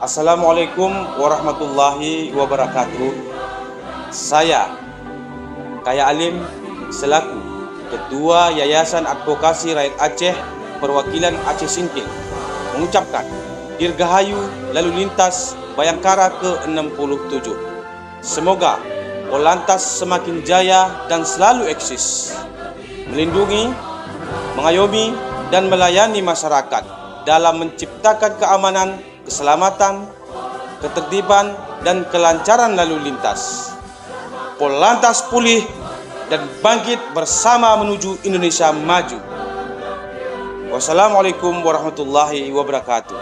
Assalamualaikum warahmatullahi wabarakatuh. Saya Kaya Alim selaku Ketua Yayasan Advokasi Rakyat Aceh Perwakilan Aceh Singkil mengucapkan Dirgahayu Lalu Lintas Bayangkara ke-67. Semoga Polantas semakin jaya dan selalu eksis, melindungi, mengayomi, dan melayani masyarakat dalam menciptakan keamanan, keselamatan, ketertiban, dan kelancaran lalu lintas. Polantas pulih dan bangkit bersama menuju Indonesia maju. Wassalamualaikum warahmatullahi wabarakatuh.